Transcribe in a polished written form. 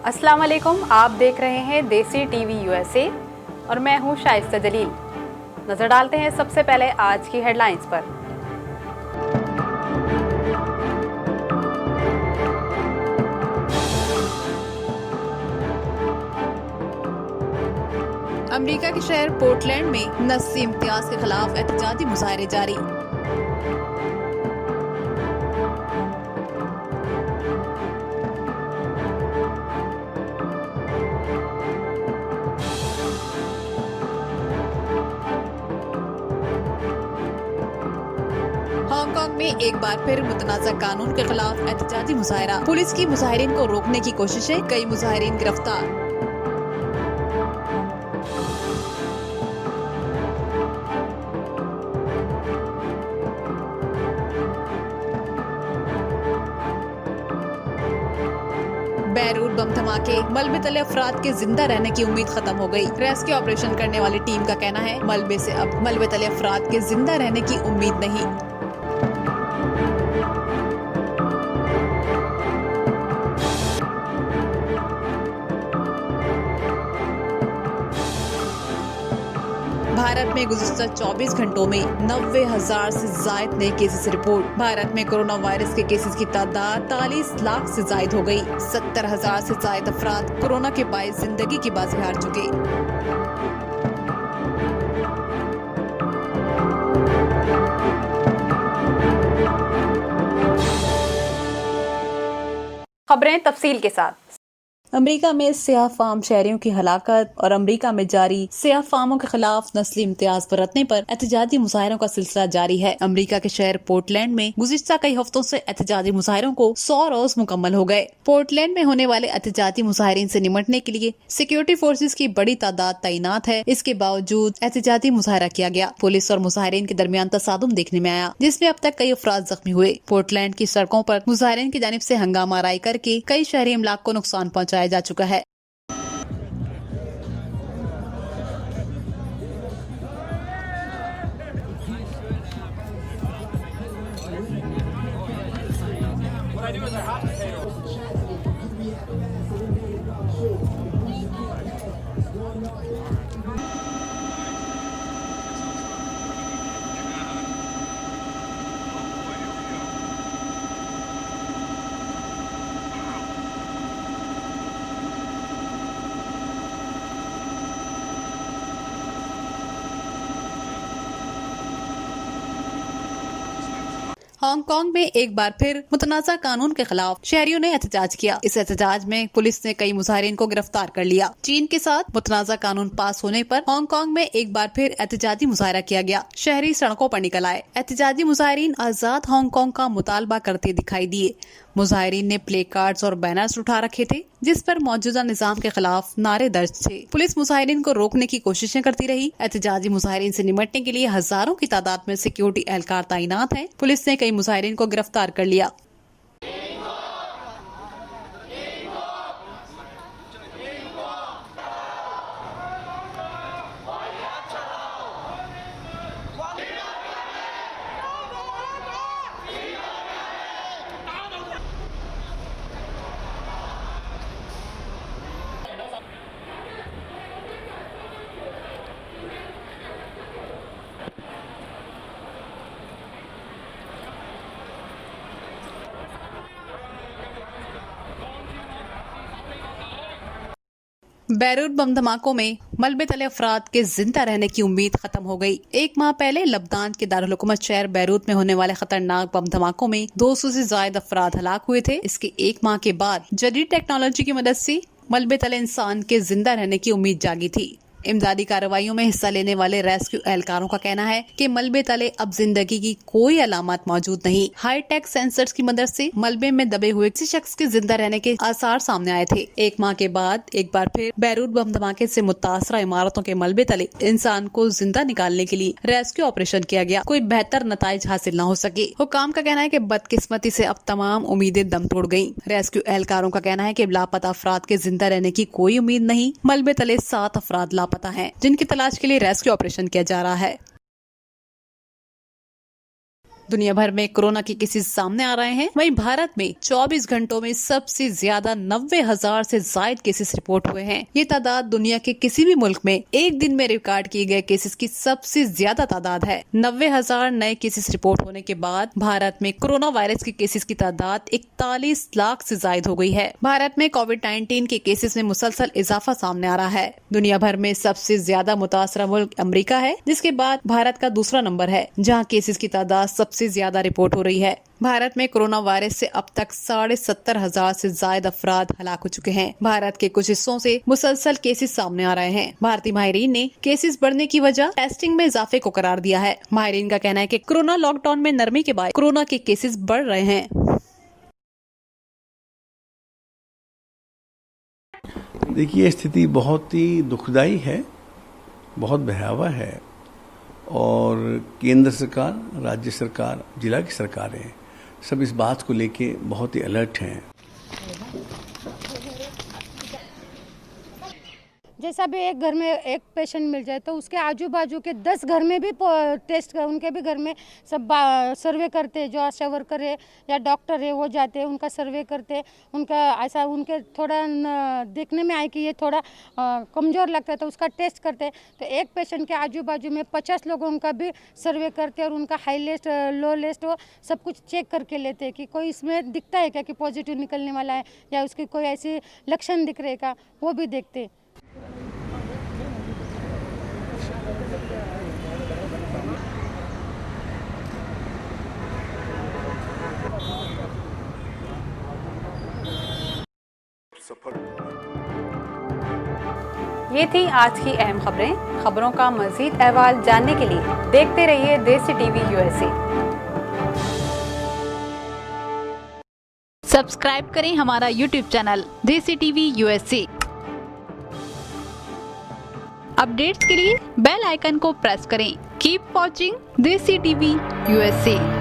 अस्सलाम वालेकुम। आप देख रहे हैं देसी टीवी यूएसए और मैं हूं शाइस्ता जलील। नजर डालते हैं सबसे पहले आज की हेडलाइंस पर। अमेरिका के शहर पोर्टलैंड में नस्ली इम्तियाज के खिलाफ एहतजाजी मुजाहरे जारी। हांगकांग में एक बार फिर मुतनाज़ा कानून के खिलाफ एहतजाजी मुजाहरा। पुलिस की मुजाहिरीन को रोकने की कोशिशें, कई मुजाहिरीन गिरफ्तार। बेरूत बम धमाके, मलबे तले अफराद के जिंदा रहने की उम्मीद खत्म हो गई। रेस्क्यू ऑपरेशन करने वाली टीम का कहना है मलबे से अब मलबे तले अफराद के जिंदा रहने की उम्मीद नहीं। भारत में गुज़िश्ता 24 घंटों में 90,000 से जायद नए केसेस रिपोर्ट। भारत में कोरोना वायरस के केसेस की तादाद 43 लाख से जायद हो गई। 70,000 से जायद अफराद कोरोना के बायस जिंदगी की बाजी हार चुके। खबरें तफसील के साथ। अमेरिका में सियाह फार्म शहरियों की हलाकत और अमेरिका में जारी सियाह फार्मों के खिलाफ नस्ली इम्तियाज बरतने पर एहतजाजी मुजाहरों का सिलसिला जारी है। अमेरिका के शहर पोर्टलैंड में गुज़िश्ता कई हफ्तों से एहतजाजी मुजाहरों को 100 रोज मुकम्मल हो गए। पोर्टलैंड में होने वाले एहतजाजी मुजाहरीन से निमटने के लिए सिक्योरिटी फोर्सेज की बड़ी तादाद तैनात है। इसके बावजूद एहतजाजी मुजाहरा किया गया। पुलिस और मुजाहरीन के दरमियान तसादुम देखने में आया, जिसमें अब तक कई अफराद जख्मी हुए। पोर्टलैंड की सड़कों पर मुजाहरीन की जानिब से हंगामा आराई करके कई शहरी इमलाक को नुकसान पहुँचाया जा चुका है। हांगकांग में एक बार फिर मुतनाज़ा कानून के खिलाफ शहरियों ने एहतजाज किया। इस एहतजाज में पुलिस ने कई मुजाहिरीन को गिरफ्तार कर लिया। चीन के साथ मुतनाज़ा कानून पास होने पर हांगकांग में एक बार फिर एहतजाजी मुजाहरा किया गया। शहरी सड़कों पर निकल आए। एहतजाजी मुजाहिरीन आजाद हांगकांग का मुतालबा करते दिखाई दिए। मुजाहिरीन ने प्ले कार्ड्स और बैनर्स उठा रखे थे, जिस पर मौजूदा निजाम के खिलाफ नारे दर्ज थे। पुलिस मुजाहिरीन को रोकने की कोशिशें करती रही। एहतजाजी मुजाहिरीन से निमटने के लिए हजारों की तादाद में सिक्योरिटी एहलकार तैनात हैं। पुलिस ने कई मुजाहिरीन को गिरफ्तार कर लिया। बेरूत बम धमाकों में मलबे तले अफराद के जिंदा रहने की उम्मीद खत्म हो गई। एक माह पहले लबनान के दारुल हुकूमत शहर बेरूत में होने वाले खतरनाक बम धमाकों में 200 से ज्यादा अफराद हलाक हुए थे। इसके एक माह के बाद जदीद टेक्नोलॉजी की मदद से मलबे तले इंसान के जिंदा रहने की उम्मीद जागी थी। इमदादी कार्रवाइयों में हिस्सा लेने वाले रेस्क्यू एहलकारों का कहना है कि मलबे तले अब जिंदगी की कोई अलामत मौजूद नहीं। हाईटेक सेंसर्स की मदद से मलबे में दबे हुए किसी शख्स के जिंदा रहने के आसार सामने आए थे। एक माह के बाद एक बार फिर बेरूत बम धमाके से मुतासरा इमारतों के मलबे तले इंसान को जिंदा निकालने के लिए रेस्क्यू ऑपरेशन किया गया। कोई बेहतर नताइज हासिल न हो सके। हुकाम का कहना है कि बदकिस्मती से अब तमाम उम्मीदें दम तोड़ गयी। रेस्क्यू एहलकारों का कहना है कि लापता अफराद के जिंदा रहने की कोई उम्मीद नहीं। मलबे तले 7 अफराद लापता हैं, जिनकी तलाश के लिए रेस्क्यू ऑपरेशन किया जा रहा है। दुनिया भर में कोरोना के केसेस सामने आ रहे हैं। वहीं भारत में 24 घंटों में सबसे ज्यादा 90,000 से ज्यादा केसेस रिपोर्ट हुए हैं। ये तादाद दुनिया के किसी भी मुल्क में एक दिन में रिकॉर्ड किए गए केसेस की सबसे ज्यादा तादाद है। 90,000 नए केसेस रिपोर्ट होने के बाद भारत में कोरोना वायरस के केसेस की तादाद 41 लाख से ज्यादा हो गई है। भारत में कोविड-19 के केसेस में मुसलसल इजाफा सामने आ रहा है। दुनिया भर में सबसे ज्यादा मुतासरा मुल्क अमेरिका है, जिसके बाद भारत का दूसरा नंबर है, जहां केसेस की तादाद सबसे ज्यादा रिपोर्ट हो रही है। भारत में कोरोना वायरस से अब तक 70,500 से ज्यादा अफराद हलाक हो चुके हैं। भारत के कुछ हिस्सों से मुसलसल केसेस सामने आ रहे हैं। भारतीय माहिरीन ने केसेस बढ़ने की वजह टेस्टिंग में इजाफे को करार दिया है। माहिरीन का कहना है कि कोरोना लॉकडाउन में नरमी के बाद कोरोना के केसेस बढ़ रहे हैं। देखिए, स्थिति बहुत ही दुखदाई है, बहुत भयावह है और केंद्र सरकार, राज्य सरकार, जिला की सरकारें सब इस बात को लेके बहुत ही अलर्ट हैं। जैसा भी एक घर में एक पेशेंट मिल जाए तो उसके आजू बाजू के 10 घर में भी टेस्ट उनके भी घर में सब सर्वे करते हैं। जो आशा वर्कर है या डॉक्टर है वो जाते हैं, उनका सर्वे करते हैं। उनका ऐसा उनके थोड़ा देखने में आए कि ये थोड़ा कमज़ोर लगता है तो उसका टेस्ट करते हैं। तो एक पेशेंट के आजू बाजू में 50 लोगों का भी सर्वे करते हैं और उनका हाई लिस्ट, लो लिस्ट वो सब कुछ चेक करके लेते हैं कि कोई इसमें दिखता है क्या कि पॉजिटिव निकलने वाला है या उसकी कोई ऐसी लक्षण दिख रहे का, वो भी देखते हैं। ये थी आज की अहम खबरें। खबरों का मजीद अहवाल जानने के लिए देखते रहिए देसी टीवी USA। सब्सक्राइब करें हमारा YouTube चैनल देसी टीवी USA। अपडेट्स के लिए बेल आइकन को प्रेस करें। कीप वॉचिंग देसी टीवी USA।